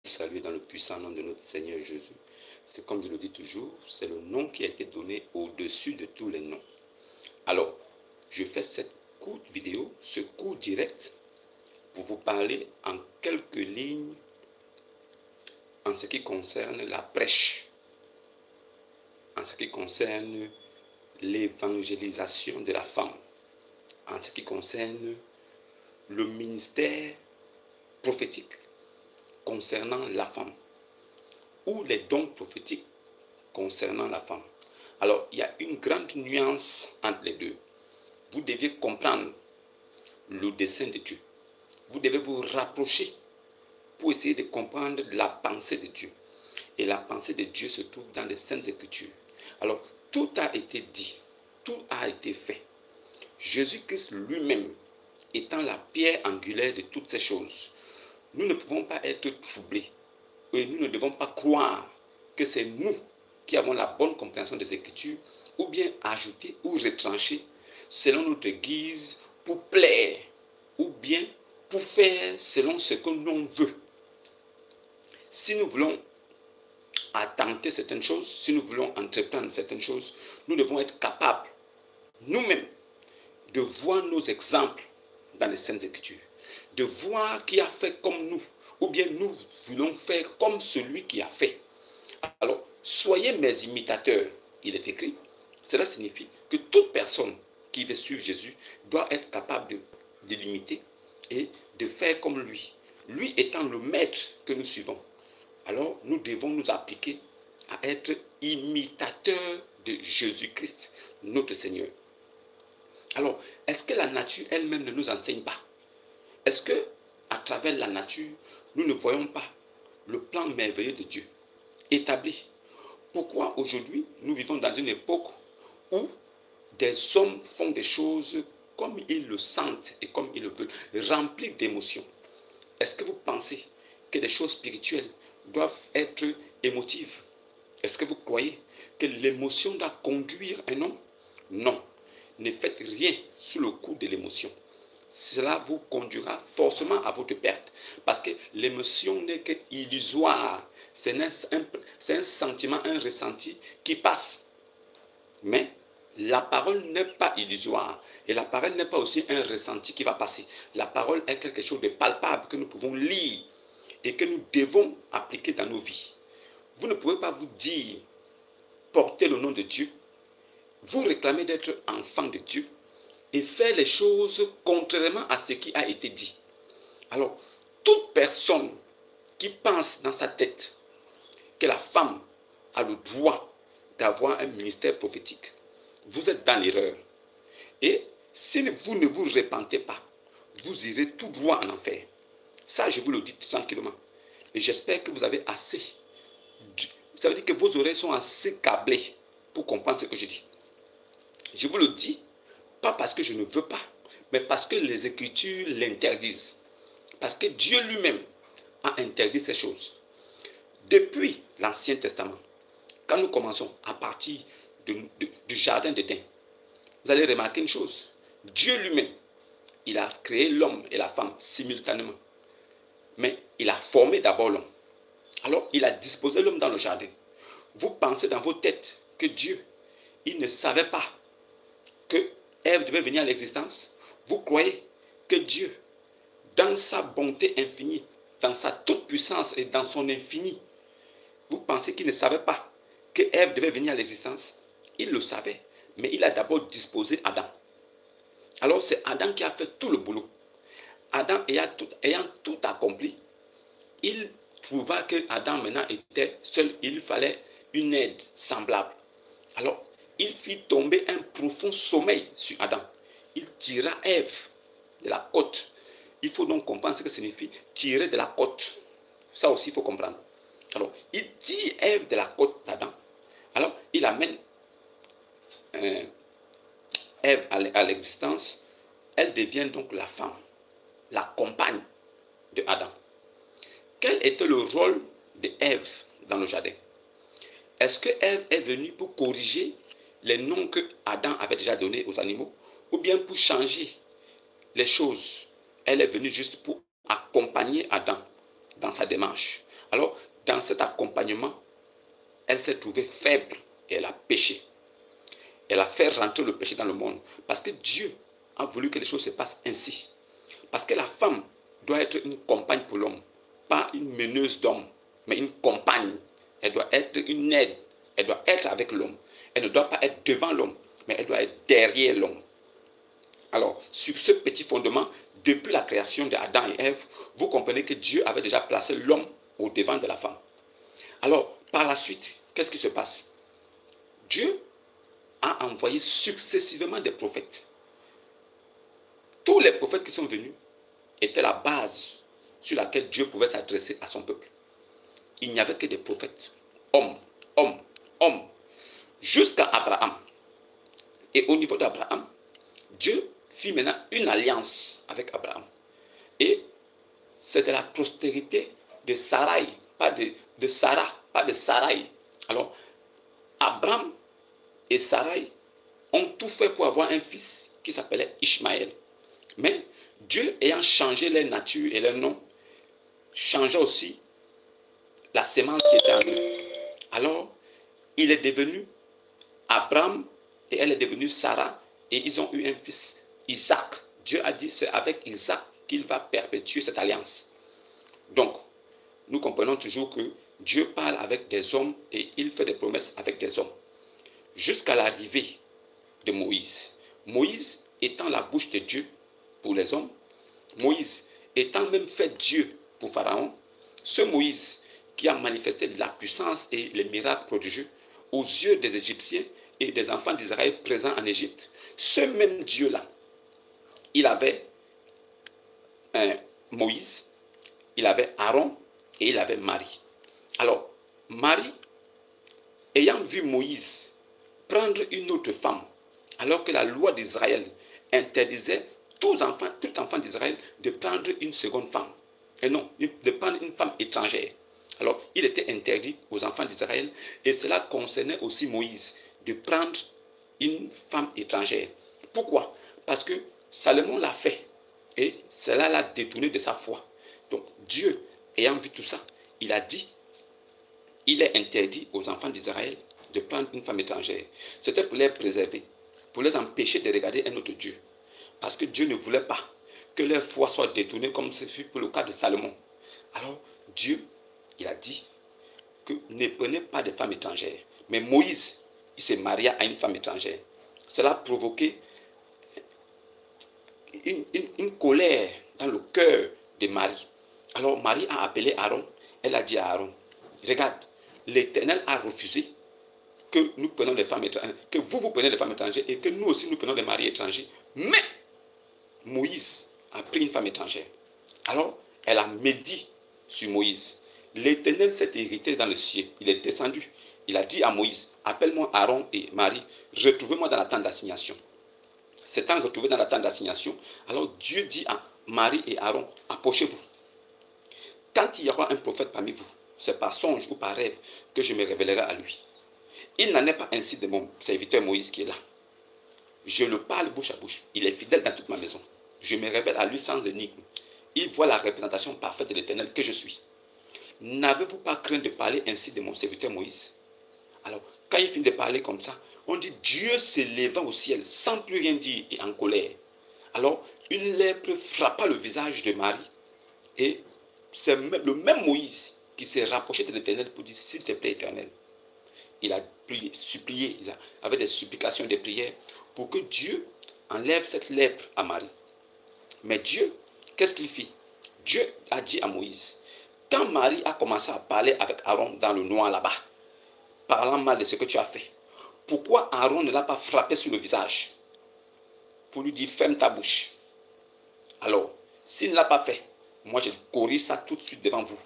saluer dans le puissant nom de notre Seigneur Jésus. C'est comme je le dis toujours, c'est le nom qui a été donné au-dessus de tous les noms. Alors, je fais cette courte vidéo, ce court direct, pour vous parler en quelques lignes en ce qui concerne la prêche, en ce qui concerne l'évangélisation de la femme, en ce qui concerne le ministère prophétique concernant la femme, ou les dons prophétiques concernant la femme. Alors, il y a une grande nuance entre les deux. Vous devez comprendre le dessein de Dieu. Vous devez vous rapprocher pour essayer de comprendre la pensée de Dieu. Et la pensée de Dieu se trouve dans les Saintes Écritures. Alors, tout a été dit, tout a été fait. Jésus-Christ lui-même étant la pierre angulaire de toutes ces choses, nous ne pouvons pas être troublés et nous ne devons pas croire que c'est nous qui avons la bonne compréhension des Écritures ou bien ajouter ou retrancher selon notre guise pour plaire ou bien pour faire selon ce que l'on veut. Si nous voulons attenter certaines choses, si nous voulons entreprendre certaines choses, nous devons être capables nous-mêmes de voir nos exemples dans les Saintes Écritures, de voir qui a fait comme nous, ou bien nous voulons faire comme celui qui a fait. Alors, soyez mes imitateurs, il est écrit. Cela signifie que toute personne qui veut suivre Jésus doit être capable de l'imiter et de faire comme lui. Lui étant le maître que nous suivons. Alors, nous devons nous appliquer à être imitateurs de Jésus-Christ, notre Seigneur. Alors, est-ce que la nature elle-même ne nous enseigne pas? Est-ce que, à travers la nature, nous ne voyons pas le plan merveilleux de Dieu établi? Pourquoi aujourd'hui, nous vivons dans une époque où des hommes font des choses comme ils le sentent et comme ils le veulent, remplis d'émotions? Est-ce que vous pensez que les choses spirituelles doivent être émotives? Est-ce que vous croyez que l'émotion doit conduire un homme? Non. Ne faites rien sous le coup de l'émotion. Cela vous conduira forcément à votre perte. Parce que l'émotion n'est qu'illusoire. C'est un sentiment, un ressenti qui passe. Mais la parole n'est pas illusoire. Et la parole n'est pas aussi un ressenti qui va passer. La parole est quelque chose de palpable que nous pouvons lire et que nous devons appliquer dans nos vies. Vous ne pouvez pas vous dire, porter le nom de Dieu, vous réclamez d'être enfant de Dieu et faire les choses contrairement à ce qui a été dit. Alors, toute personne qui pense dans sa tête que la femme a le droit d'avoir un ministère prophétique, vous êtes dans l'erreur. Et si vous ne vous repentez pas, vous irez tout droit en enfer. Ça, je vous le dis tranquillement. Et j'espère que vous avez assez. Ça veut dire que vos oreilles sont assez câblées pour comprendre ce que je dis. Je vous le dis, pas parce que je ne veux pas, mais parce que les Écritures l'interdisent. Parce que Dieu lui-même a interdit ces choses. Depuis l'Ancien Testament, quand nous commençons à partir du jardin d'Éden, vous allez remarquer une chose. Dieu lui-même, il a créé l'homme et la femme simultanément. Mais il a formé d'abord l'homme. Alors, il a disposé l'homme dans le jardin. Vous pensez dans vos têtes que Dieu, il ne savait pas que Ève devait venir à l'existence? Vous croyez que Dieu, dans sa bonté infinie, dans sa toute-puissance et dans son infini, vous pensez qu'il ne savait pas que Ève devait venir à l'existence? Il le savait, mais il a d'abord disposé Adam. Alors c'est Adam qui a fait tout le boulot. Adam ayant tout accompli, il trouva que Adam maintenant était seul, il fallait une aide semblable. Alors, il fit tomber un profond sommeil sur Adam. Il tira Ève de la côte. Il faut donc comprendre ce que signifie tirer de la côte. Ça aussi, il faut comprendre. Alors, il tire Ève de la côte d'Adam. Alors, il amène Ève à l'existence. Elle devient donc la femme, la compagne de Adam. Quel était le rôle de Ève dans le jardin? Est-ce que Ève est venue pour corriger les noms que Adam avait déjà donnés aux animaux, ou bien pour changer les choses? Elle est venue juste pour accompagner Adam dans sa démarche. Alors, dans cet accompagnement, elle s'est trouvée faible et elle a péché. Elle a fait rentrer le péché dans le monde. Parce que Dieu a voulu que les choses se passent ainsi. Parce que la femme doit être une compagne pour l'homme. Pas une meneuse d'hommes, mais une compagne. Elle doit être une aide. Elle doit être avec l'homme. Elle ne doit pas être devant l'homme, mais elle doit être derrière l'homme. Alors, sur ce petit fondement, depuis la création d'Adam et Ève, vous comprenez que Dieu avait déjà placé l'homme au devant de la femme. Alors, par la suite, qu'est-ce qui se passe? Dieu a envoyé successivement des prophètes. Tous les prophètes qui sont venus étaient la base sur laquelle Dieu pouvait s'adresser à son peuple. Il n'y avait que des prophètes, hommes, hommes, hommes, jusqu'à Abraham. Et au niveau d'Abraham, Dieu fit maintenant une alliance avec Abraham. Et c'était la postérité de Sarai, pas de Sarah, pas de Sarai. Alors, Abraham et Sarai ont tout fait pour avoir un fils qui s'appelait Ishmaël. Mais Dieu ayant changé leur nature et leur nom, changea aussi la sémence qui était en eux. Alors, il est devenu Abraham et elle est devenue Sarah et ils ont eu un fils, Isaac. Dieu a dit c'est avec Isaac qu'il va perpétuer cette alliance. Donc, nous comprenons toujours que Dieu parle avec des hommes et il fait des promesses avec des hommes. Jusqu'à l'arrivée de Moïse. Moïse étant la bouche de Dieu pour les hommes, Moïse étant même fait Dieu pour Pharaon, ce Moïse qui a manifesté la puissance et les miracles prodigieux aux yeux des Égyptiens et des enfants d'Israël présents en Égypte. Ce même Dieu-là, il avait Moïse, il avait Aaron et il avait Marie. Alors, Marie, ayant vu Moïse prendre une autre femme, alors que la loi d'Israël interdisait tout enfant d'Israël de prendre une seconde femme, et non, de prendre une femme étrangère. Alors, il était interdit aux enfants d'Israël, et cela concernait aussi Moïse, de prendre une femme étrangère. Pourquoi? Parce que Salomon l'a fait, et cela l'a détourné de sa foi. Donc, Dieu, ayant vu tout ça, il a dit, il est interdit aux enfants d'Israël de prendre une femme étrangère. C'était pour les préserver, pour les empêcher de regarder un autre Dieu. Parce que Dieu ne voulait pas que leur foi soit détournée comme ce fut pour le cas de Salomon. Alors, Dieu, il a dit que ne prenez pas de femmes étrangères. Mais Moïse, il s'est marié à une femme étrangère. Cela a provoqué une colère dans le cœur de Marie. Alors, Marie a appelé Aaron. Elle a dit à Aaron, regarde, l'Éternel a refusé que nous prenions les femmes étrangères, que vous preniez les femmes étrangères et que nous aussi nous prenions les maris étrangers. Mais Moïse a pris une femme étrangère. Alors, elle a médit sur Moïse. L'Éternel s'est irrité dans le ciel. Il est descendu. Il a dit à Moïse, appelle-moi Aaron et Marie, retrouvez-moi dans la tente d'assignation. S'étant retrouvé dans la tente d'assignation, alors Dieu dit à Marie et Aaron, approchez-vous. Quand il y aura un prophète parmi vous, c'est par songe ou par rêve que je me révélerai à lui. Il n'en est pas ainsi de mon serviteur Moïse qui est là. Je le parle bouche à bouche. Il est fidèle dans toute ma maison. Je me révèle à lui sans énigme. Il voit la représentation parfaite de l'Éternel que je suis. N'avez-vous pas craint de parler ainsi de mon serviteur Moïse? Alors, quand il finit de parler comme ça, on dit Dieu s'éleva au ciel sans plus rien dire et en colère. Alors, une lèpre frappa le visage de Marie et c'est le même Moïse qui s'est rapproché de l'Éternel pour dire s'il te plaît, Éternel. Il a supplié, avait des supplications, des prières pour que Dieu enlève cette lèpre à Marie. Mais Dieu, qu'est-ce qu'il fit? Dieu a dit à Moïse, quand Marie a commencé à parler avec Aaron dans le noir là-bas, parlant mal de ce que tu as fait, pourquoi Aaron ne l'a pas frappé sur le visage pour lui dire ferme ta bouche? Alors, s'il ne l'a pas fait, moi je corrige ça tout de suite devant vous.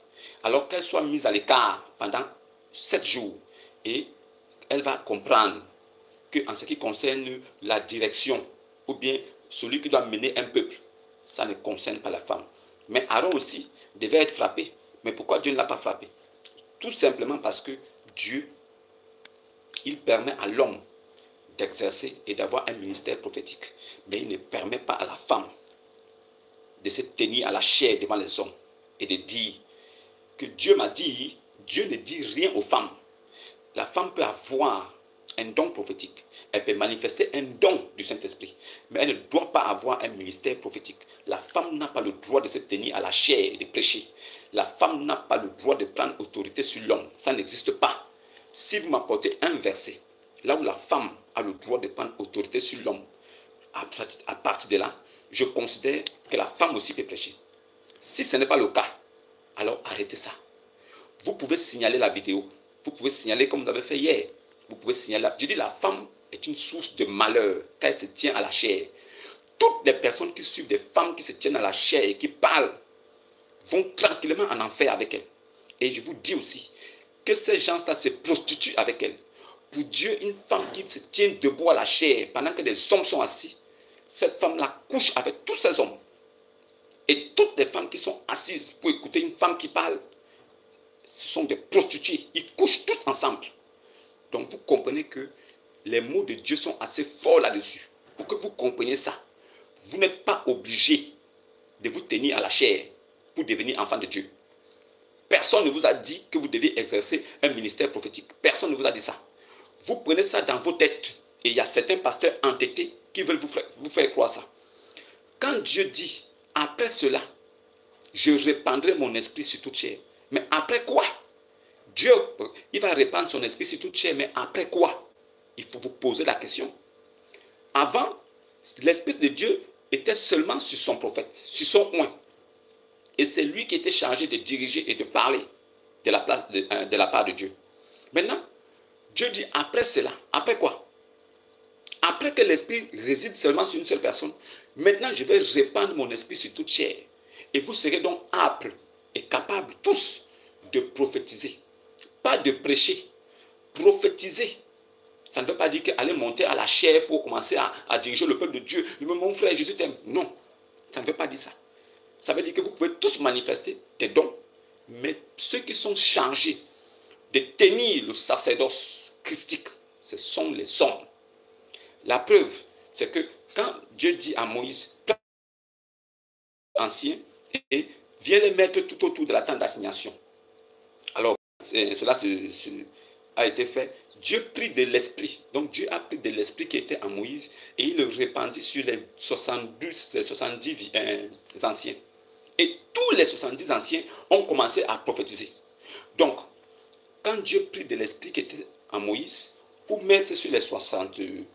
Alors qu'elle soit mise à l'écart pendant 7 jours et elle va comprendre qu'en ce qui concerne la direction ou bien celui qui doit mener un peuple, ça ne concerne pas la femme. Mais Aaron aussi devait être frappé. Mais pourquoi Dieu ne l'a pas frappé? Tout simplement parce que Dieu, il permet à l'homme d'exercer et d'avoir un ministère prophétique. Mais il ne permet pas à la femme de se tenir à la chair devant les hommes et de dire que Dieu m'a dit, Dieu ne dit rien aux femmes. La femme peut avoir un don prophétique. Elle peut manifester un don du Saint-Esprit. Mais elle ne doit pas avoir un ministère prophétique. La femme n'a pas le droit de se tenir à la chair et de prêcher. La femme n'a pas le droit de prendre autorité sur l'homme. Ça n'existe pas. Si vous m'apportez un verset, là où la femme a le droit de prendre autorité sur l'homme, à partir de là, je considère que la femme aussi peut prêcher. Si ce n'est pas le cas, alors arrêtez ça. Vous pouvez signaler la vidéo. Vous pouvez signaler comme vous avez fait hier. Vous pouvez signaler. Je dis la femme est une source de malheur quand elle se tient à la chair. Toutes les personnes qui suivent des femmes qui se tiennent à la chair et qui parlent vont tranquillement en enfer avec elles. Et je vous dis aussi que ces gens-là se prostituent avec elles. Pour Dieu, une femme qui se tient debout à la chair pendant que les hommes sont assis, cette femme-là couche avec tous ces hommes. Et toutes les femmes qui sont assises pour écouter une femme qui parle, ce sont des prostituées. Ils couchent tous ensemble. Donc vous comprenez que les mots de Dieu sont assez forts là-dessus. Pour que vous compreniez ça, vous n'êtes pas obligé de vous tenir à la chair pour devenir enfant de Dieu. Personne ne vous a dit que vous devez exercer un ministère prophétique. Personne ne vous a dit ça. Vous prenez ça dans vos têtes. Et il y a certains pasteurs entêtés qui veulent vous faire croire ça. Quand Dieu dit, après cela, je répandrai mon esprit sur toute chair. Mais après quoi? Dieu, il va répandre son esprit sur toute chair, mais après quoi? Il faut vous poser la question. Avant, l'esprit de Dieu était seulement sur son prophète, sur son oint. Et c'est lui qui était chargé de diriger et de parler de la part de Dieu. Maintenant, Dieu dit après cela, après quoi? Après que l'esprit réside seulement sur une seule personne, maintenant je vais répandre mon esprit sur toute chair. Et vous serez donc aptes et capables tous de prophétiser. Pas de prêcher, prophétiser. Ça ne veut pas dire qu'aller monter à la chair pour commencer à diriger le peuple de Dieu. Mon frère Jésus t'aime. Non, ça ne veut pas dire ça. Ça veut dire que vous pouvez tous manifester des dons. Mais ceux qui sont chargés de tenir le sacerdoce christique, ce sont les hommes. La preuve, c'est que quand Dieu dit à Moïse, prends les anciens et viens les mettre tout autour de la tente d'assignation. Alors, cela a été fait. Dieu prit de l'esprit. Donc Dieu a pris de l'esprit qui était en Moïse et il le répandit sur les 70 anciens. Et tous les 70 anciens ont commencé à prophétiser. Donc, quand Dieu prit de l'esprit qui était en Moïse pour mettre sur les 70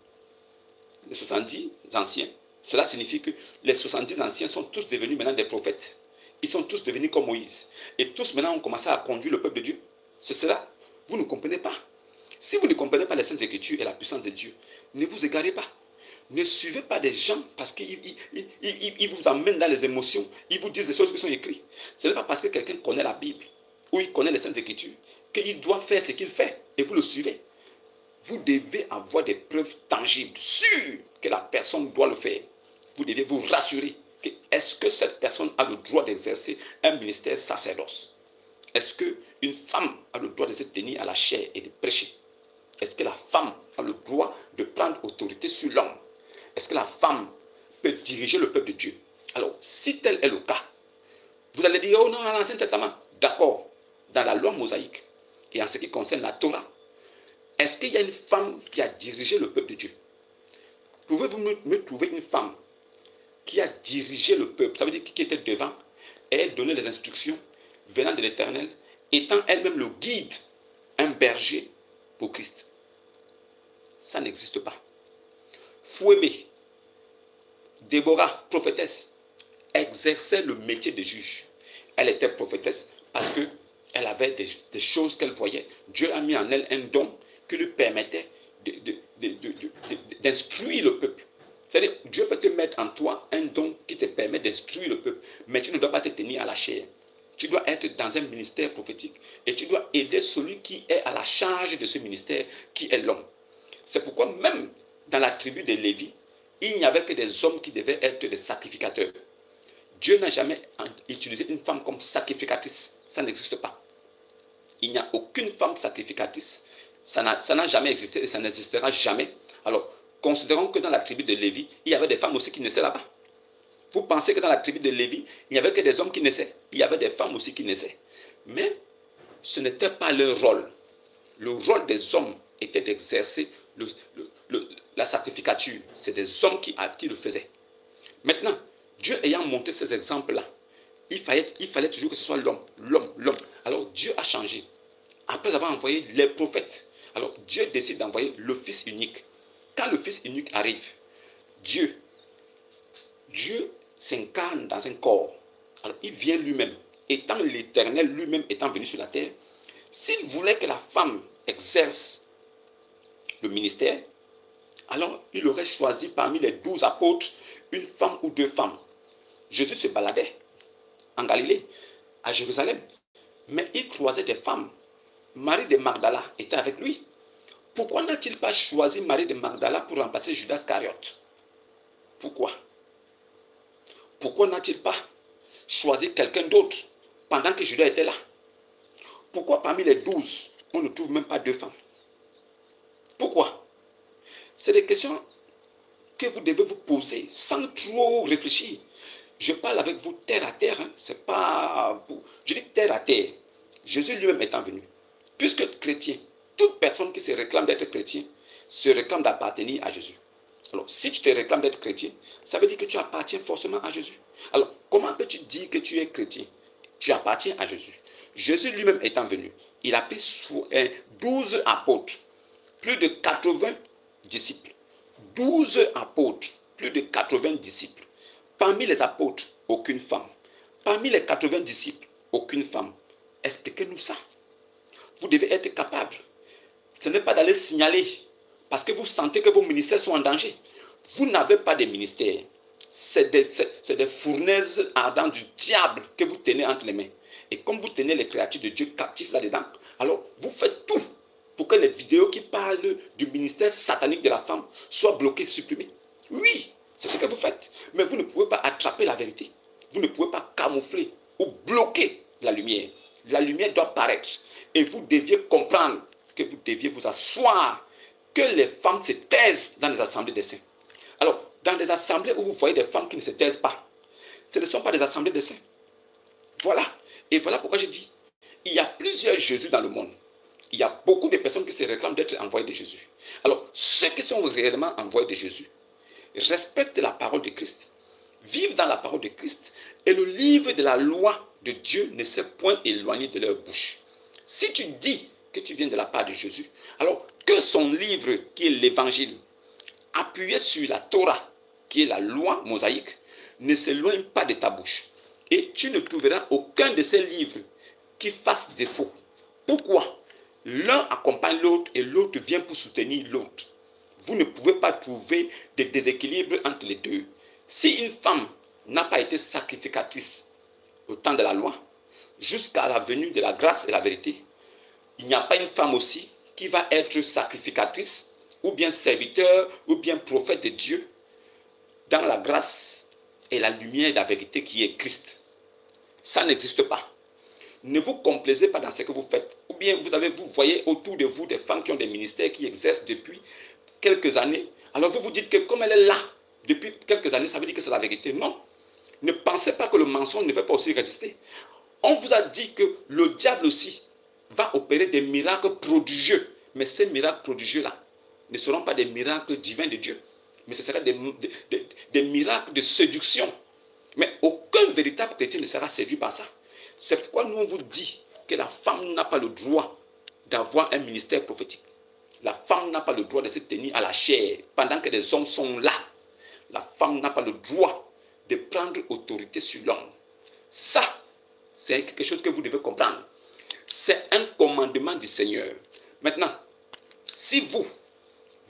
anciens, cela signifie que les 70 anciens sont tous devenus maintenant des prophètes. Ils sont tous devenus comme Moïse. Et tous maintenant ont commencé à conduire le peuple de Dieu. C'est cela. Vous ne comprenez pas. Si vous ne comprenez pas les Saintes Écritures et la puissance de Dieu, ne vous égarez pas. Ne suivez pas des gens parce qu'ils vous amènent dans les émotions. Ils vous disent des choses qui sont écrites. Ce n'est pas parce que quelqu'un connaît la Bible ou il connaît les Saintes Écritures qu'il doit faire ce qu'il fait et vous le suivez. Vous devez avoir des preuves tangibles, sûres que la personne doit le faire. Vous devez vous rassurer que est-ce que cette personne a le droit d'exercer un ministère sacerdoce? Est-ce qu'une femme a le droit de se tenir à la chair et de prêcher? Est-ce que la femme a le droit de prendre autorité sur l'homme? Est-ce que la femme peut diriger le peuple de Dieu? Alors, si tel est le cas, vous allez dire, oh non, dans l'Ancien Testament, d'accord, dans la loi mosaïque et en ce qui concerne la Torah, est-ce qu'il y a une femme qui a dirigé le peuple de Dieu? Pouvez-vous me trouver une femme qui a dirigé le peuple? Ça veut dire qui était devant et elle donnait les instructions venant de l'Éternel, étant elle-même le guide, un berger pour Christ. Ça n'existe pas. Phoébé, Déborah, prophétesse, exerçait le métier de juge. Elle était prophétesse parce qu'elle avait des choses qu'elle voyait. Dieu a mis en elle un don qui lui permettait d'instruire le peuple. C'est-à-dire, Dieu peut te mettre en toi un don qui te permet d'instruire le peuple, mais tu ne dois pas te tenir à la chair. Tu dois être dans un ministère prophétique et tu dois aider celui qui est à la charge de ce ministère, qui est l'homme. C'est pourquoi même dans la tribu de Lévi, il n'y avait que des hommes qui devaient être des sacrificateurs. Dieu n'a jamais utilisé une femme comme sacrificatrice. Ça n'existe pas. Il n'y a aucune femme sacrificatrice. Ça n'a jamais existé et ça n'existera jamais. Alors, considérons que dans la tribu de Lévi, il y avait des femmes aussi qui naissaient là-bas. Vous pensez que dans la tribu de Lévi, il n'y avait que des hommes qui naissaient? Il y avait des femmes aussi qui naissaient. Mais ce n'était pas leur rôle. Le rôle des hommes était d'exercer la sacrificature. C'est des hommes qui le faisaient. Maintenant, Dieu ayant montré ces exemples-là, il fallait toujours que ce soit l'homme. Alors Dieu a changé. Après avoir envoyé les prophètes, alors Dieu décide d'envoyer le Fils unique. Quand le Fils unique arrive, Dieu s'incarne dans un corps. Alors il vient lui-même, étant l'Éternel lui-même étant venu sur la terre. S'il voulait que la femme exerce le ministère, alors il aurait choisi parmi les 12 apôtres une femme ou deux femmes. Jésus se baladait en Galilée, à Jérusalem, mais il croisait des femmes. Marie de Magdala était avec lui. Pourquoi n'a-t-il pas choisi Marie de Magdala pour remplacer Judas Iscariote? Pourquoi? Pourquoi n'a-t-il pas choisi quelqu'un d'autre pendant que Judas était là? Pourquoi parmi les 12, on ne trouve même pas deux femmes? Pourquoi? C'est des questions que vous devez vous poser sans trop réfléchir. Je parle avec vous terre à terre. C'est pas pour... Je dis terre à terre. Jésus lui-même étant venu. Puisque chrétien, toute personne qui se réclame d'être chrétien se réclame d'appartenir à Jésus. Alors, si tu te réclames d'être chrétien, ça veut dire que tu appartiens forcément à Jésus. Alors, comment peux-tu dire que tu es chrétien? Tu appartiens à Jésus. Jésus lui-même étant venu, il a pris 12 apôtres, plus de 80 disciples. 12 apôtres, plus de 80 disciples. Parmi les apôtres, aucune femme. Parmi les 80 disciples, aucune femme. Expliquez-nous ça. Vous devez être capable. Ce n'est pas d'aller signaler parce que vous sentez que vos ministères sont en danger. Vous n'avez pas de ministère. C'est des fournaises ardentes du diable que vous tenez entre les mains. Et comme vous tenez les créatures de Dieu captives là-dedans, alors vous faites tout pour que les vidéos qui parlent du ministère satanique de la femme soient bloquées, supprimées. Oui, c'est ce que vous faites. Mais vous ne pouvez pas attraper la vérité. Vous ne pouvez pas camoufler ou bloquer la lumière. La lumière doit paraître. Et vous deviez comprendre que vous deviez vous asseoir, que les femmes se taisent dans les assemblées des saints. Alors, dans des assemblées où vous voyez des femmes qui ne se taisent pas, ce ne sont pas des assemblées des saints. Voilà. Et voilà pourquoi je dis, il y a plusieurs Jésus dans le monde. Il y a beaucoup de personnes qui se réclament d'être envoyées de Jésus. Alors, ceux qui sont réellement envoyés de Jésus respectent la parole de Christ, vivent dans la parole de Christ, et le livre de la loi de Dieu ne s'est point éloigné de leur bouche. Si tu dis que tu viens de la part de Jésus, alors que son livre, qui est l'évangile, appuyé sur la Torah, qui est la loi mosaïque, ne s'éloigne pas de ta bouche. Et tu ne trouveras aucun de ces livres qui fasse défaut. Pourquoi? L'un accompagne l'autre et l'autre vient pour soutenir l'autre. Vous ne pouvez pas trouver de déséquilibre entre les deux. Si une femme n'a pas été sacrificatrice au temps de la loi, jusqu'à la venue de la grâce et la vérité, il n'y a pas une femme aussi qui va être sacrificatrice, ou bien serviteur, ou bien prophète de Dieu, dans la grâce et la lumière de la vérité qui est Christ. Ça n'existe pas. Ne vous complaisez pas dans ce que vous faites. Ou bien vous voyez autour de vous des femmes qui ont des ministères qui exercent depuis quelques années. Alors vous vous dites que comme elle est là depuis quelques années, ça veut dire que c'est la vérité. Non. Ne pensez pas que le mensonge ne peut pas aussi résister. On vous a dit que le diable aussi va opérer des miracles prodigieux. Mais ces miracles prodigieux-là ne seront pas des miracles divins de Dieu. Mais ce seraient des miracles de séduction. Mais aucun véritable chrétien ne sera séduit par ça. C'est pourquoi nous on vous dit que la femme n'a pas le droit d'avoir un ministère prophétique. La femme n'a pas le droit de se tenir à la chair pendant que les hommes sont là. La femme n'a pas le droit de prendre autorité sur l'homme. Ça, c'est quelque chose que vous devez comprendre. C'est un commandement du Seigneur. Maintenant, si vous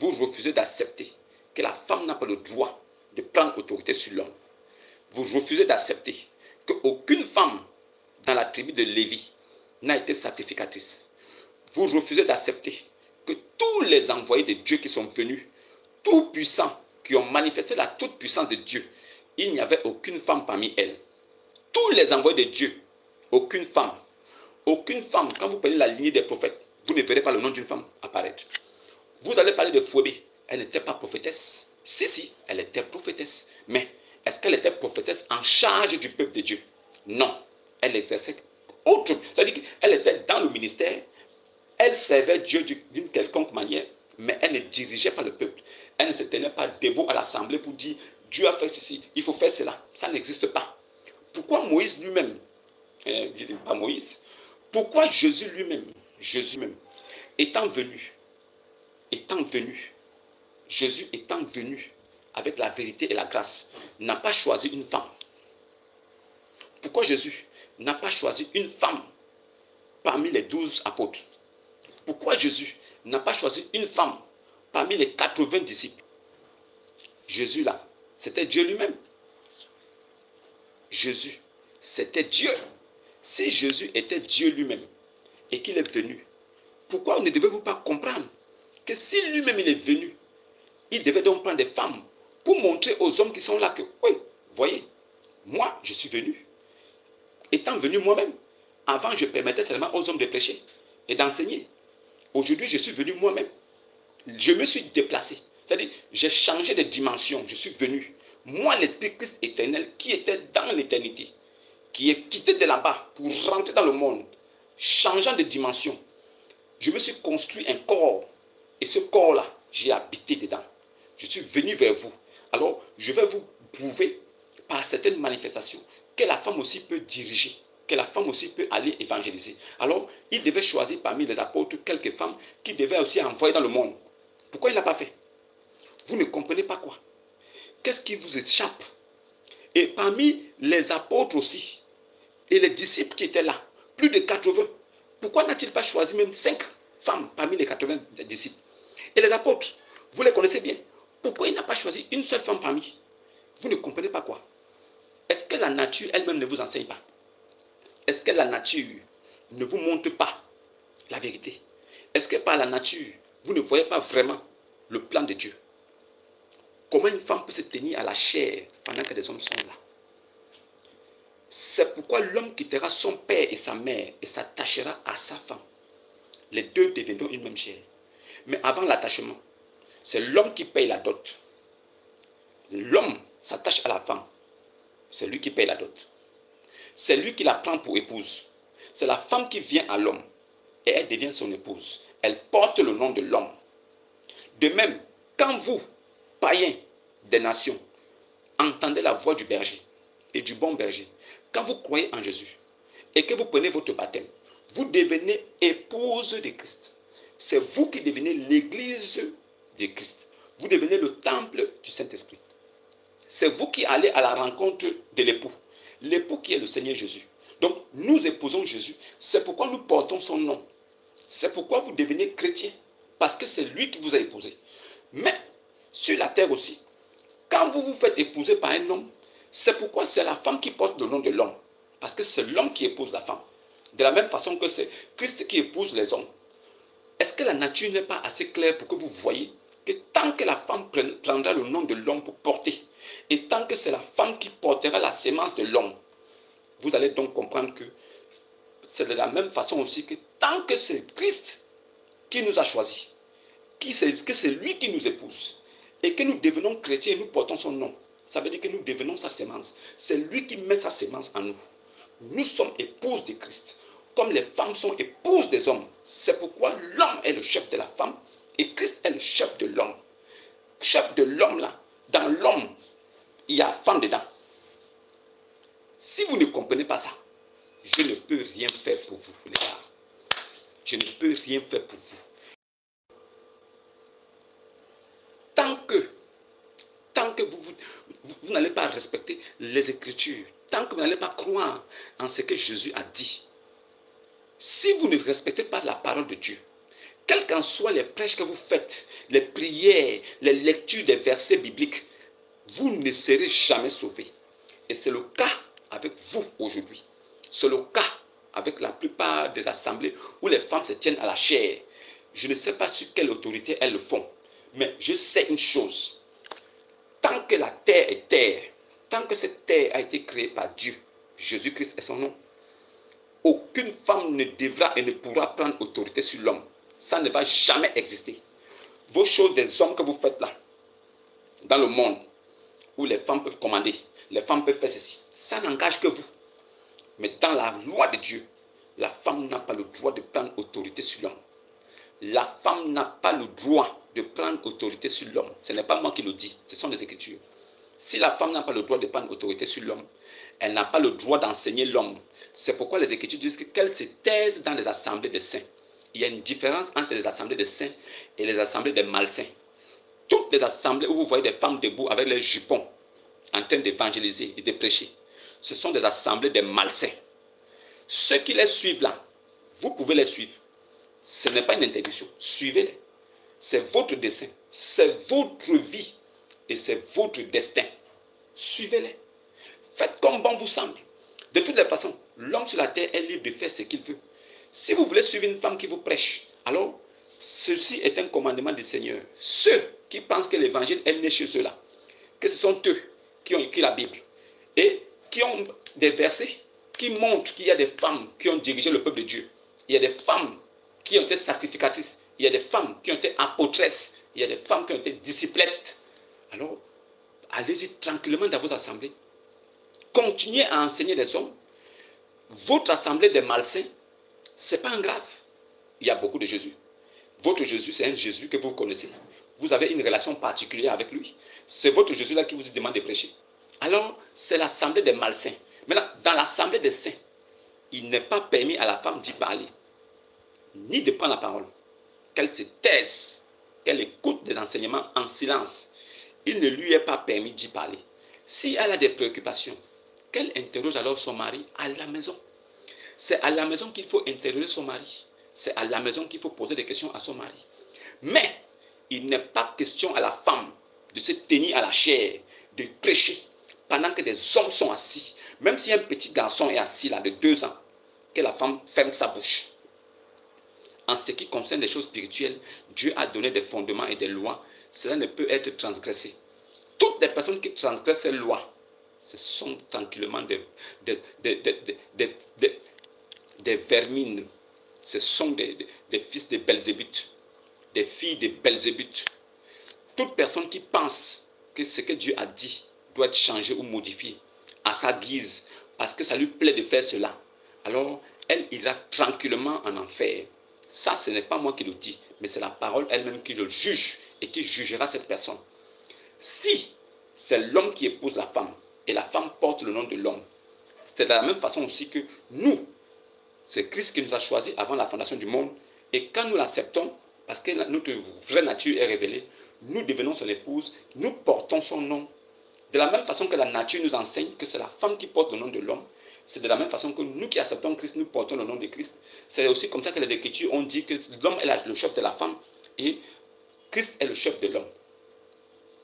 refusez d'accepter que la femme n'a pas le droit de prendre autorité sur l'homme, vous refusez d'accepter qu'aucune femme dans la tribu de Lévi n'a été sacrificatrice. Vous refusez d'accepter que tous les envoyés de Dieu qui sont venus, tout puissants, qui ont manifesté la toute puissance de Dieu, il n'y avait aucune femme parmi elles. Tous les envoyés de Dieu, aucune femme. Aucune femme, quand vous prenez la lignée des prophètes, vous ne verrez pas le nom d'une femme apparaître. Vous allez parler de Phoébé, elle n'était pas prophétesse. Si, elle était prophétesse. Mais est-ce qu'elle était prophétesse en charge du peuple de Dieu? Non. Elle exerçait autre. C'est-à-dire qu'elle était dans le ministère, elle servait Dieu d'une quelconque manière, mais elle ne dirigeait pas le peuple. Elle ne se tenait pas debout à l'assemblée pour dire Dieu a fait ceci, il faut faire cela. Ça n'existe pas. Pourquoi Moïse lui-même, je dis pas Moïse, pourquoi Jésus même, étant venu, Jésus étant venu avec la vérité et la grâce, n'a pas choisi une femme? Pourquoi Jésus n'a pas choisi une femme parmi les 12 apôtres? Pourquoi Jésus n'a pas choisi une femme parmi les 80 disciples? Jésus là, c'était Dieu lui-même. Jésus, c'était Dieu. Si Jésus était Dieu lui-même et qu'il est venu, pourquoi ne devez-vous pas comprendre que si lui-même il est venu, il devait donc prendre des femmes pour montrer aux hommes qui sont là que, oui, voyez, moi je suis venu. Étant venu moi-même, avant je permettais seulement aux hommes de prêcher et d'enseigner. Aujourd'hui je suis venu moi-même. Je me suis déplacé. C'est-à-dire, j'ai changé de dimension. Je suis venu. Moi, l'Esprit Christ éternel, qui était dans l'éternité, qui est quitté de là-bas pour rentrer dans le monde, changeant de dimension, je me suis construit un corps. Et ce corps-là, j'ai habité dedans. Je suis venu vers vous. Alors, je vais vous prouver par certaines manifestations que la femme aussi peut diriger, que la femme aussi peut aller évangéliser. Alors, il devait choisir parmi les apôtres quelques femmes qu'il devait aussi envoyer dans le monde. Pourquoi il ne l'a pas fait? Vous ne comprenez pas quoi? Qu'est-ce qui vous échappe? Et parmi les apôtres aussi, et les disciples qui étaient là, plus de 80, pourquoi n'a-t-il pas choisi même 5 femmes parmi les 80 disciples? Et les apôtres, vous les connaissez bien. Pourquoi il n'a pas choisi une seule femme parmi? Vous ne comprenez pas quoi? Est-ce que la nature elle-même ne vous enseigne pas? Est-ce que la nature ne vous montre pas la vérité? Est-ce que par la nature, vous ne voyez pas vraiment le plan de Dieu? Comment une femme peut se tenir à la chair pendant que des hommes sont là? C'est pourquoi l'homme quittera son père et sa mère et s'attachera à sa femme. Les deux deviendront une même chair. Mais avant l'attachement, c'est l'homme qui paye la dot. L'homme s'attache à la femme. C'est lui qui paye la dot. C'est lui qui la prend pour épouse. C'est la femme qui vient à l'homme et elle devient son épouse. Elle porte le nom de l'homme. De même, quand vous, païens des nations, entendez la voix du berger et du bon berger, quand vous croyez en Jésus et que vous prenez votre baptême, vous devenez épouse de Christ. C'est vous qui devenez l'église de Christ. Vous devenez le temple du Saint-Esprit. C'est vous qui allez à la rencontre de l'époux. L'époux qui est le Seigneur Jésus. Donc, nous épousons Jésus. C'est pourquoi nous portons son nom. C'est pourquoi vous devenez chrétien. Parce que c'est lui qui vous a épousé. Mais, sur la terre aussi, quand vous vous faites épouser par un homme, c'est pourquoi c'est la femme qui porte le nom de l'homme. Parce que c'est l'homme qui épouse la femme. De la même façon que c'est Christ qui épouse les hommes. Est-ce que la nature n'est pas assez claire pour que vous voyez que tant que la femme prendra le nom de l'homme pour porter, et tant que c'est la femme qui portera la sémence de l'homme, vous allez donc comprendre que c'est de la même façon aussi que tant que c'est Christ qui nous a choisis, que c'est lui qui nous épouse, et que nous devenons chrétiens et nous portons son nom, ça veut dire que nous devenons sa sémence. C'est lui qui met sa sémence en nous. Nous sommes épouses de Christ, comme les femmes sont épouses des hommes. C'est pourquoi l'homme est le chef de la femme et Christ est le chef de l'homme. Chef de l'homme là, dans l'homme, il y a femme dedans. Si vous ne comprenez pas ça, je ne peux rien faire pour vous, les gars. Je ne peux rien faire pour vous. Tant que vous n'allez pas respecter les Écritures, tant que vous n'allez pas croire en ce que Jésus a dit, si vous ne respectez pas la parole de Dieu, quels qu'en soient les prêches que vous faites, les prières, les lectures des versets bibliques, vous ne serez jamais sauvés. Et c'est le cas avec vous aujourd'hui. C'est le cas avec la plupart des assemblées où les femmes se tiennent à la chair. Je ne sais pas sur quelle autorité elles le font, mais je sais une chose. Tant que la terre est terre, tant que cette terre a été créée par Dieu, Jésus-Christ est son nom, aucune femme ne devra et ne pourra prendre autorité sur l'homme. Ça ne va jamais exister. Vos choses des hommes que vous faites là, dans le monde, où les femmes peuvent commander, les femmes peuvent faire ceci, ça n'engage que vous. Mais dans la loi de Dieu, La femme n'a pas le droit de prendre autorité sur l'homme. La femme n'a pas le droit de prendre autorité sur l'homme. Ce n'est pas moi qui le dis, ce sont les Écritures. Si la femme n'a pas le droit de prendre autorité sur l'homme, elle n'a pas le droit d'enseigner l'homme. C'est pourquoi les Écritures disent qu'elle se taise dans les assemblées des saints. Il y a une différence entre les assemblées des saints et les assemblées des malsains. Toutes les assemblées où vous voyez des femmes debout avec leurs jupons en train d'évangéliser et de prêcher, ce sont des assemblées des malsains. Ceux qui les suivent là, vous pouvez les suivre. Ce n'est pas une interdiction. Suivez-les. C'est votre dessein. C'est votre vie. Et c'est votre destin. Suivez-les. Faites comme bon vous semble. De toutes les façons, l'homme sur la terre est libre de faire ce qu'il veut. Si vous voulez suivre une femme qui vous prêche, alors ceci est un commandement du Seigneur. Ceux qui pensent que l'évangile est né chez eux-là, que ce sont eux qui ont écrit la Bible et qui ont des versets qui montrent qu'il y a des femmes qui ont dirigé le peuple de Dieu. Il y a des femmes qui ont été sacrificatrices. Il y a des femmes qui ont été apôtresses. Il y a des femmes qui ont été disciplettes. Alors, allez-y tranquillement dans vos assemblées. Continuez à enseigner les hommes. Votre assemblée des malsains, ce n'est pas un grave. Il y a beaucoup de Jésus. Votre Jésus, c'est un Jésus que vous connaissez. Vous avez une relation particulière avec lui. C'est votre Jésus-là qui vous demande de prêcher. Alors, c'est l'assemblée des malsains. Maintenant, dans l'assemblée des saints, il n'est pas permis à la femme d'y parler, ni de prendre la parole. Qu'elle se taise, qu'elle écoute des enseignements en silence. Il ne lui est pas permis d'y parler. Si elle a des préoccupations, qu'elle interroge alors son mari à la maison. C'est à la maison qu'il faut interroger son mari. C'est à la maison qu'il faut poser des questions à son mari. Mais il n'est pas question à la femme de se tenir à la chair, de prêcher pendant que des hommes sont assis. Même si un petit garçon est assis là de 2 ans, que la femme ferme sa bouche. En ce qui concerne les choses spirituelles, Dieu a donné des fondements et des lois. Cela ne peut être transgressé. Toutes les personnes qui transgressent ces lois, ce sont tranquillement des vermines. Ce sont des fils de Belzébuth, des filles de Belzébuth. Toute personne qui pense que ce que Dieu a dit doit être changé ou modifié à sa guise, parce que ça lui plaît de faire cela, alors elle ira tranquillement en enfer. Ça, ce n'est pas moi qui le dis, mais c'est la parole elle-même qui le juge et qui jugera cette personne. Si c'est l'homme qui épouse la femme et la femme porte le nom de l'homme, c'est de la même façon aussi que nous, c'est Christ qui nous a choisis avant la fondation du monde, et quand nous l'acceptons, parce que notre vraie nature est révélée, nous devenons son épouse, nous portons son nom. De la même façon que la nature nous enseigne que c'est la femme qui porte le nom de l'homme, c'est de la même façon que nous qui acceptons Christ, nous portons le nom de Christ. C'est aussi comme ça que les Écritures ont dit que l'homme est le chef de la femme et Christ est le chef de l'homme.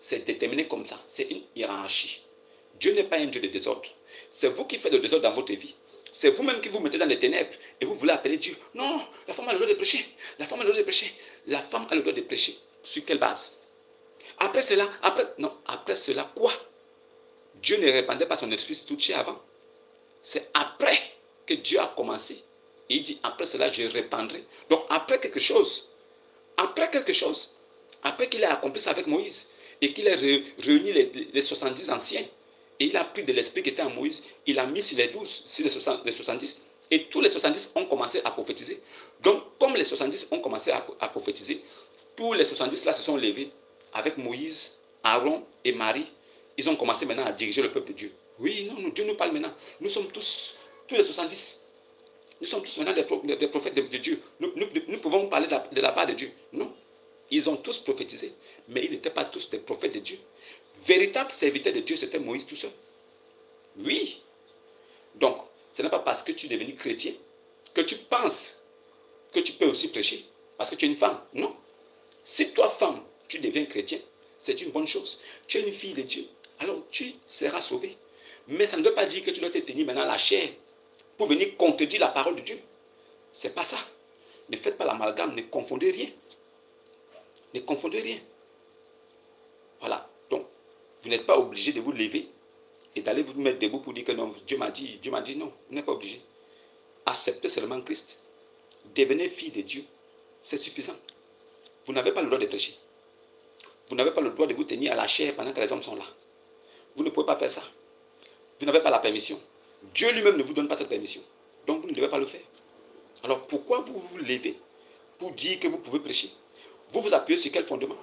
C'est déterminé comme ça, c'est une hiérarchie. Dieu n'est pas un Dieu de désordre. C'est vous qui faites le désordre dans votre vie. C'est vous-même qui vous mettez dans les ténèbres et vous voulez appeler Dieu. Non, la femme a le droit de prêcher. La femme a le droit de prêcher. La femme a le droit de prêcher. Sur quelle base? Après cela, quoi? Dieu ne répandait pas son esprit sur toute chair avant. C'est après que Dieu a commencé. Et il dit, après cela, je répandrai. Donc, après quelque chose, après qu'il ait accompli ça avec Moïse, et qu'il ait réuni les 70 anciens, et il a pris de l'esprit qui était en Moïse, il a mis sur les 12, sur les 70, et tous les 70 ont commencé à prophétiser. Donc, comme les 70 ont commencé à prophétiser, tous les 70 là se sont levés avec Moïse, Aaron et Marie. Ils ont commencé maintenant à diriger le peuple de Dieu. Oui, non, Dieu nous parle maintenant. Nous sommes tous les 70. Nous sommes tous maintenant des prophètes de Dieu. Nous pouvons parler de la part de Dieu. Non. Ils ont tous prophétisé, mais ils n'étaient pas tous des prophètes de Dieu. Véritable serviteur de Dieu, c'était Moïse tout seul. Oui. Donc, ce n'est pas parce que tu es devenu chrétien que tu penses que tu peux aussi prêcher. Parce que tu es une femme. Non. Si toi, femme, tu deviens chrétien, c'est une bonne chose. Tu es une fille de Dieu, alors tu seras sauvé. Mais ça ne veut pas dire que tu dois te tenir maintenant à la chair pour venir contredire la parole de Dieu. Ce n'est pas ça. Ne faites pas l'amalgame, ne confondez rien. Ne confondez rien. Voilà. Donc, vous n'êtes pas obligé de vous lever et d'aller vous mettre debout pour dire que non, Dieu m'a dit non. Vous n'êtes pas obligé. Acceptez seulement Christ. Devenez fille de Dieu. C'est suffisant. Vous n'avez pas le droit de prêcher. Vous n'avez pas le droit de vous tenir à la chair pendant que les hommes sont là. Vous ne pouvez pas faire ça. Vous n'avez pas la permission. Dieu lui-même ne vous donne pas cette permission. Donc vous ne devez pas le faire. Alors pourquoi vous vous levez pour dire que vous pouvez prêcher? Vous vous appuyez sur quel fondement?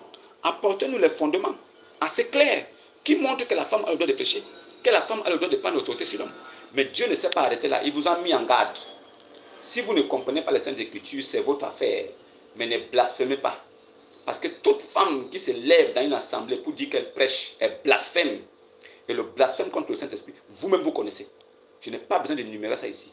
Apportez-nous les fondements assez clairs qui montrent que la femme a le droit de prêcher, que la femme a le droit de prendre l'autorité sur l'homme. Mais Dieu ne s'est pas arrêté là, il vous a mis en garde. Si vous ne comprenez pas les Saintes Écritures, c'est votre affaire. Mais ne blasphémez pas. Parce que toute femme qui se lève dans une assemblée pour dire qu'elle prêche, elle blasphème. Et le blasphème contre le Saint-Esprit, vous-même vous connaissez. Je n'ai pas besoin d'énumérer ça ici.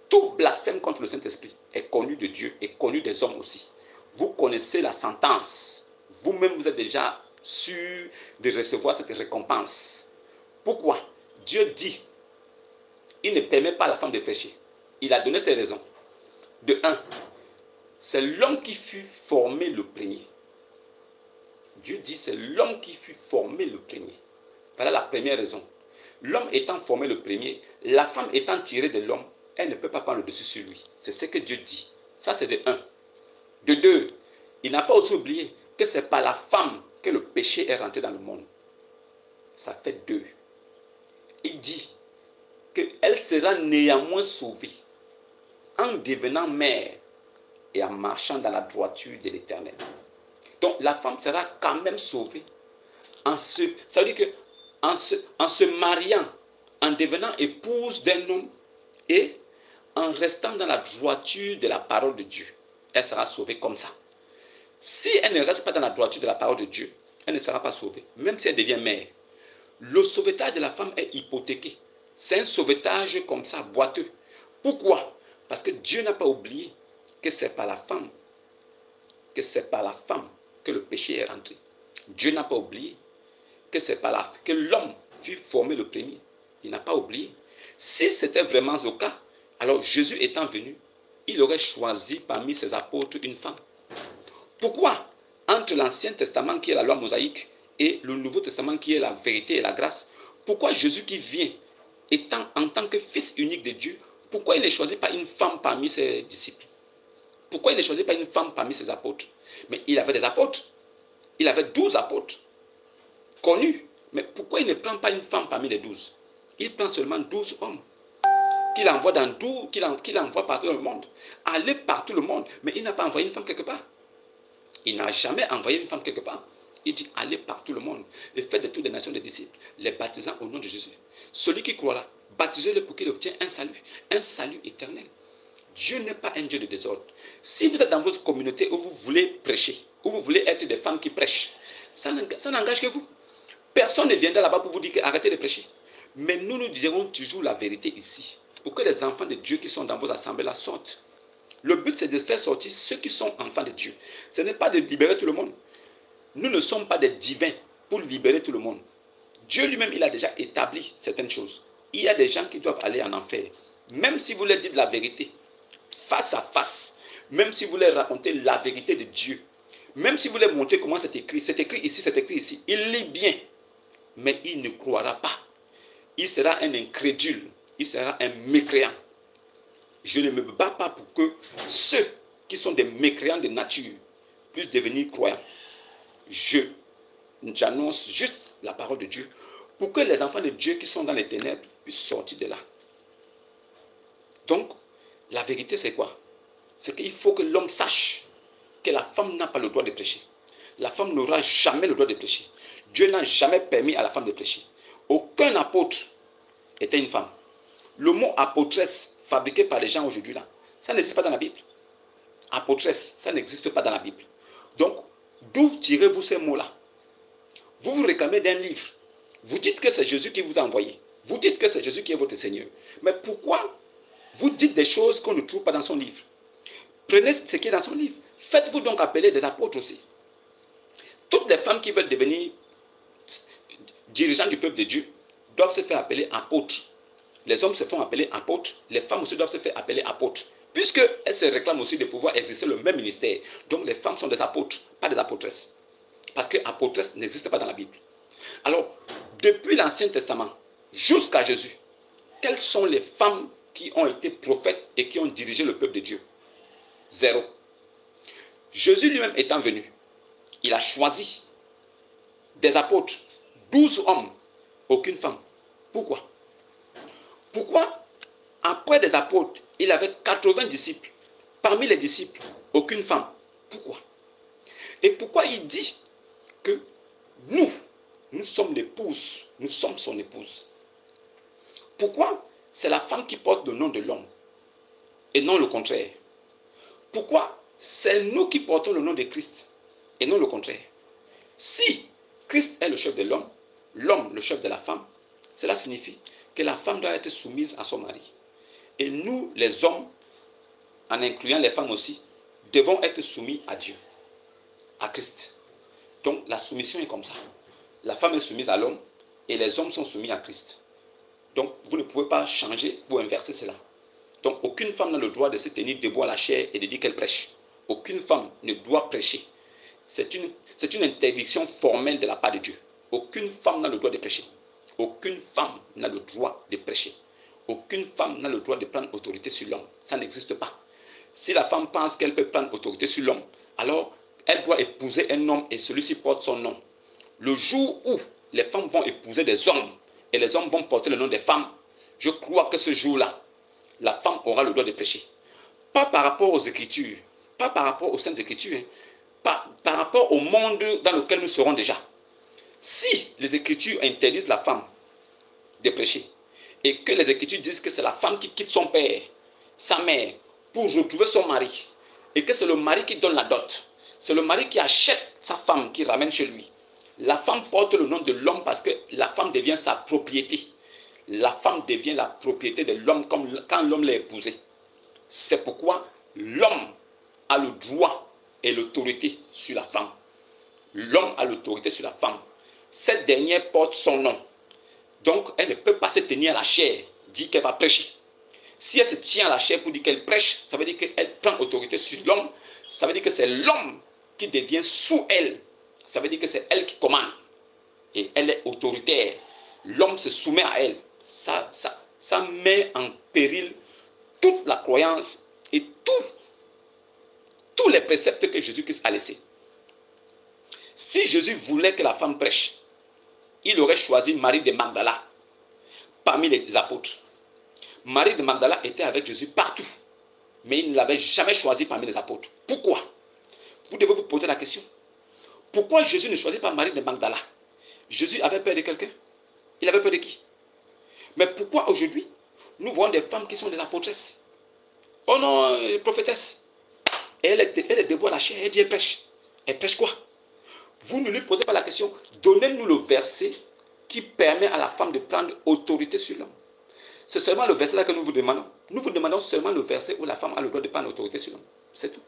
Tout blasphème contre le Saint-Esprit est connu de Dieu et connu des hommes aussi. Vous connaissez la sentence. Vous-même, vous êtes déjà sûr de recevoir cette récompense. Pourquoi? Dieu dit, il ne permet pas à la femme de prêcher. Il a donné ses raisons. De un, c'est l'homme qui fut formé le premier. Dieu dit, c'est l'homme qui fut formé le premier. Voilà la première raison. L'homme étant formé le premier, la femme étant tirée de l'homme, elle ne peut pas prendre le dessus sur lui. C'est ce que Dieu dit. Ça, c'est de un. De deux, il n'a pas aussi oublié que c'est par la femme que le péché est rentré dans le monde. Ça fait deux. Il dit qu'elle sera néanmoins sauvée en devenant mère et en marchant dans la droiture de l'Éternel. Donc la femme sera quand même sauvée. Ça veut dire que en se mariant, en devenant épouse d'un homme et en restant dans la droiture de la parole de Dieu, elle sera sauvée comme ça. Si elle ne reste pas dans la droiture de la parole de Dieu, elle ne sera pas sauvée, même si elle devient mère. Le sauvetage de la femme est hypothéqué. C'est un sauvetage comme ça, boiteux. Pourquoi? Parce que Dieu n'a pas oublié que c'est par la femme, que le péché est rentré. Dieu n'a pas oublié que c'est par là que l'homme fut formé le premier. Il n'a pas oublié. Si c'était vraiment le cas, alors Jésus étant venu, il aurait choisi parmi ses apôtres une femme. Pourquoi? Entre l'Ancien Testament qui est la loi mosaïque et le Nouveau Testament qui est la vérité et la grâce, pourquoi Jésus qui vient étant en tant que fils unique de Dieu, pourquoi il ne choisit pas une femme parmi ses disciples? Pourquoi il ne choisit pas une femme parmi ses apôtres? Mais il avait des apôtres. Il avait 12 apôtres connus. Mais pourquoi il ne prend pas une femme parmi les 12? Il prend seulement 12 hommes qu'il envoie qu'il envoie partout dans le monde. Aller partout le monde. Mais il n'a pas envoyé une femme quelque part. Il n'a jamais envoyé une femme quelque part. Il dit allez partout le monde et faites de toutes les nations des disciples, les baptisant au nom de Jésus. Celui qui croira, baptisez-le pour qu'il obtienne un salut éternel. Dieu n'est pas un Dieu de désordre. Si vous êtes dans votre communauté où vous voulez prêcher, où vous voulez être des femmes qui prêchent, ça n'engage que vous. Personne ne viendra là-bas pour vous dire arrêtez de prêcher. Mais nous dirons toujours la vérité ici, pour que les enfants de Dieu qui sont dans vos assemblées-là sortent. Le but, c'est de faire sortir ceux qui sont enfants de Dieu. Ce n'est pas de libérer tout le monde. Nous ne sommes pas des divins pour libérer tout le monde. Dieu lui-même, il a déjà établi certaines choses. Il y a des gens qui doivent aller en enfer. Même si vous leur dites la vérité, face à face, même si vous leur racontez la vérité de Dieu, même si vous leur montrez comment c'est écrit ici, il lit bien, mais il ne croira pas. Il sera un incrédule, il sera un mécréant. Je ne me bats pas pour que ceux qui sont des mécréants de nature puissent devenir croyants. J'annonce juste la parole de Dieu pour que les enfants de Dieu qui sont dans les ténèbres puissent sortir de là. Donc, la vérité c'est quoi? C'est qu'il faut que l'homme sache que la femme n'a pas le droit de prêcher. La femme n'aura jamais le droit de prêcher. Dieu n'a jamais permis à la femme de prêcher. Aucun apôtre était une femme. Le mot apôtresse fabriqué par les gens aujourd'hui là, ça n'existe pas dans la Bible. Apôtresse, ça n'existe pas dans la Bible. Donc, d'où tirez-vous ces mots-là? Vous vous réclamez d'un livre. Vous dites que c'est Jésus qui vous a envoyé. Vous dites que c'est Jésus qui est votre Seigneur. Mais pourquoi vous dites des choses qu'on ne trouve pas dans son livre? Prenez ce qui est dans son livre. Faites-vous donc appeler des apôtres aussi. Toutes les femmes qui veulent devenir dirigeants du peuple de Dieu doivent se faire appeler apôtres. Les hommes se font appeler apôtres. Les femmes aussi doivent se faire appeler apôtres. Puisqu'elles se réclament aussi de pouvoir exercer le même ministère. Donc les femmes sont des apôtres, pas des apôtresses. Parce que apôtresse n'existe pas dans la Bible. Alors, depuis l'Ancien Testament jusqu'à Jésus, quelles sont les femmes qui ont été prophètes et qui ont dirigé le peuple de Dieu? Zéro. Jésus lui-même étant venu, il a choisi des apôtres, 12 hommes, aucune femme. Pourquoi? Pourquoi après des apôtres, il avait 80 disciples, parmi les disciples, aucune femme. Pourquoi? Et pourquoi il dit que nous sommes l'épouse, nous sommes son épouse? Pourquoi c'est la femme qui porte le nom de l'homme et non le contraire? Pourquoi c'est nous qui portons le nom de Christ et non le contraire? Si Christ est le chef de l'homme, l'homme le chef de la femme, cela signifie que la femme doit être soumise à son mari. Et nous, les hommes, en incluant les femmes aussi, devons être soumis à Dieu, à Christ. Donc la soumission est comme ça. La femme est soumise à l'homme et les hommes sont soumis à Christ. Donc vous ne pouvez pas changer ou inverser cela. Donc aucune femme n'a le droit de se tenir debout à la chair et de dire qu'elle prêche. Aucune femme ne doit prêcher. C'est une interdiction formelle de la part de Dieu. Aucune femme n'a le droit de prêcher. Aucune femme n'a le droit de prêcher. Aucune femme n'a le droit de prendre autorité sur l'homme. Ça n'existe pas. Si la femme pense qu'elle peut prendre autorité sur l'homme, alors elle doit épouser un homme et celui-ci porte son nom. Le jour où les femmes vont épouser des hommes et les hommes vont porter le nom des femmes, je crois que ce jour-là, la femme aura le droit de prêcher. Pas par rapport aux Écritures, pas par rapport aux Saintes Écritures, par rapport au monde dans lequel nous serons déjà. Si les Écritures interdisent la femme de prêcher et que les Écritures disent que c'est la femme qui quitte son père, sa mère, pour retrouver son mari, et que c'est le mari qui donne la dot, c'est le mari qui achète sa femme, qui ramène chez lui. La femme porte le nom de l'homme parce que la femme devient sa propriété. La femme devient la propriété de l'homme comme quand l'homme l'a épousée. C'est pourquoi l'homme a le droit et l'autorité sur la femme. L'homme a l'autorité sur la femme. Cette dernière porte son nom. Donc, elle ne peut pas se tenir à la chair, dire qu'elle va prêcher. Si elle se tient à la chair pour dire qu'elle prêche, ça veut dire qu'elle prend autorité sur l'homme. Ça veut dire que c'est l'homme qui devient sous elle. Ça veut dire que c'est elle qui commande. Et elle est autoritaire. L'homme se soumet à elle. Ça met en péril toute la croyance et tous les préceptes que Jésus-Christ a laissés. Si Jésus voulait que la femme prêche, il aurait choisi Marie de Magdala parmi les apôtres. Marie de Magdala était avec Jésus partout, mais il ne l'avait jamais choisi parmi les apôtres. Pourquoi? Vous devez vous poser la question. Pourquoi Jésus ne choisit pas Marie de Magdala? Jésus avait peur de quelqu'un? Il avait peur de qui? Mais pourquoi aujourd'hui, nous voyons des femmes qui sont des apôtresses? Oh non, prophétesse. Et elle est debout à la chair, elle dit elle prêche. Elle prêche quoi? Vous ne lui posez pas la question. Donnez-nous le verset qui permet à la femme de prendre autorité sur l'homme. C'est seulement le verset là que nous vous demandons. Nous vous demandons seulement le verset où la femme a le droit de prendre autorité sur l'homme. C'est tout.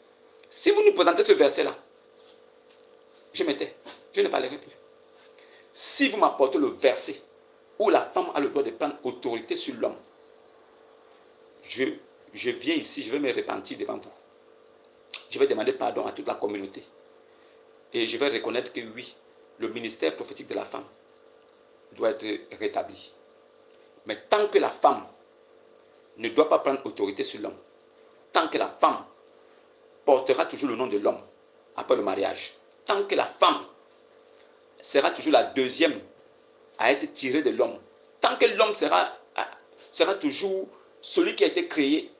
Si vous nous présentez ce verset-là, je m'étais, je ne parlerai plus. Si vous m'apportez le verset où la femme a le droit de prendre autorité sur l'homme, je viens ici, je vais me repentir devant vous. Je vais demander pardon à toute la communauté. Et je vais reconnaître que oui, le ministère prophétique de la femme doit être rétabli. Mais tant que la femme ne doit pas prendre autorité sur l'homme, tant que la femme portera toujours le nom de l'homme après le mariage, tant que la femme sera toujours la deuxième à être tirée de l'homme, tant que l'homme sera toujours celui qui a été créé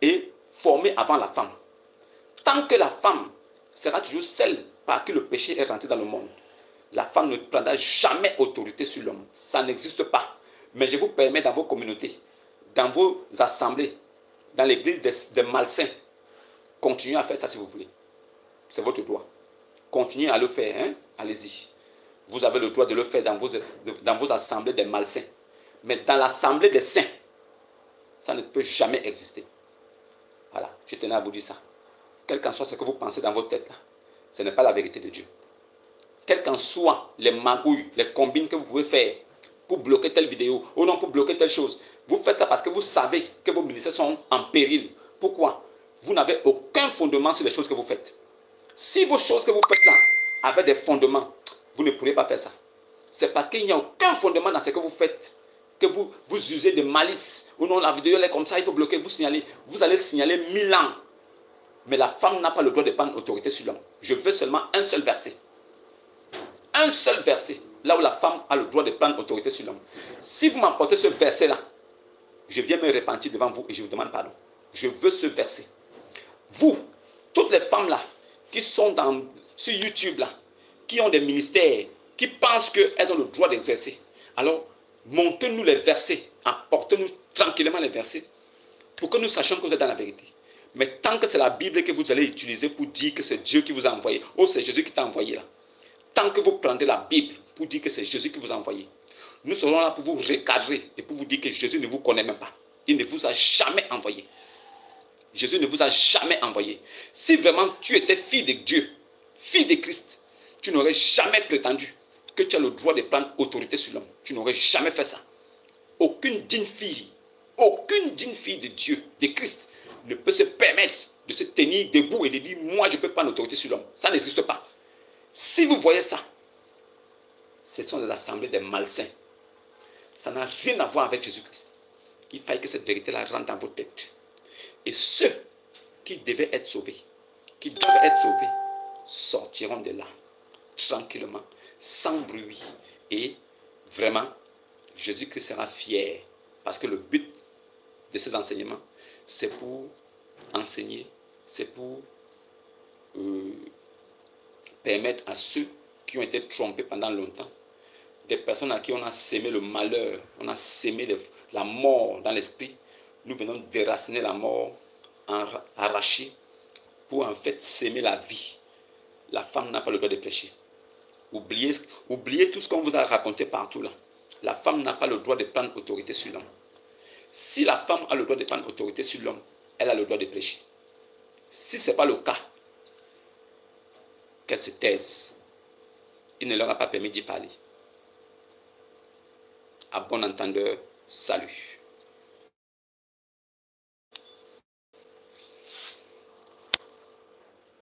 et formé avant la femme, tant que la femme sera toujours celle par qui le péché est rentré dans le monde, la femme ne prendra jamais autorité sur l'homme. Ça n'existe pas. Mais je vous permets dans vos communautés, dans vos assemblées, dans l'église des malsains, continuez à faire ça si vous voulez. C'est votre droit. Continuez à le faire, hein? Allez-y. Vous avez le droit de le faire dans vos assemblées des malsains. Mais dans l'assemblée des saints, ça ne peut jamais exister. Voilà, je tenais à vous dire ça. Quel qu'en soit ce que vous pensez dans votre tête là, ce n'est pas la vérité de Dieu. Quels qu'en soient les magouilles, les combines que vous pouvez faire pour bloquer telle vidéo ou non pour bloquer telle chose, vous faites ça parce que vous savez que vos ministères sont en péril. Pourquoi? Vous n'avez aucun fondement sur les choses que vous faites. Si vos choses que vous faites là avaient des fondements, vous ne pourrez pas faire ça. C'est parce qu'il n'y a aucun fondement dans ce que vous faites que vous usez de malice. Ou non, la vidéo elle est comme ça, il faut bloquer, vous signalez. Vous allez signaler 1000 ans. Mais la femme n'a pas le droit de prendre autorité sur l'homme. Je veux seulement un seul verset. Un seul verset, là où la femme a le droit de prendre autorité sur l'homme. Si vous m'apportez ce verset-là, je viens me repentir devant vous et je vous demande pardon. Je veux ce verset. Vous, toutes les femmes là, qui sont sur YouTube là, qui ont des ministères, qui pensent qu'elles ont le droit d'exercer, alors montrez-nous les versets, apportez-nous tranquillement les versets, pour que nous sachions que vous êtes dans la vérité. Mais tant que c'est la Bible que vous allez utiliser pour dire que c'est Dieu qui vous a envoyé, ou c'est Jésus qui t'a envoyé là, tant que vous prendrez la Bible pour dire que c'est Jésus qui vous a envoyé, nous serons là pour vous recadrer et pour vous dire que Jésus ne vous connaît même pas. Il ne vous a jamais envoyé. Jésus ne vous a jamais envoyé. Si vraiment tu étais fille de Dieu, fille de Christ, tu n'aurais jamais prétendu que tu as le droit de prendre autorité sur l'homme. Tu n'aurais jamais fait ça. Aucune digne fille de Dieu, de Christ, ne peut se permettre de se tenir debout et de dire, moi je peux prendre l'autorité sur l'homme. Ça n'existe pas. Si vous voyez ça, ce sont des assemblées des malsains. Ça n'a rien à voir avec Jésus-Christ. Il faille que cette vérité-là rentre dans vos têtes. Et ceux qui devaient être sauvés, qui doivent être sauvés, sortiront de là, tranquillement, sans bruit. Et vraiment, Jésus-Christ sera fier. Parce que le but de ces enseignements, c'est pour enseigner, c'est pour permettre à ceux qui ont été trompés pendant longtemps, des personnes à qui on a sémé le malheur, on a sémé la mort dans l'esprit, nous venons déraciner la mort, arracher, pour en fait s'aimer la vie. La femme n'a pas le droit de pécher. Oubliez tout ce qu'on vous a raconté partout là. La femme n'a pas le droit de prendre autorité sur l'homme. Si la femme a le droit de prendre autorité sur l'homme, elle a le droit de pécher. Si ce n'est pas le cas, qu'elle se taise. Il ne leur a pas permis d'y parler. À bon entendeur, salut.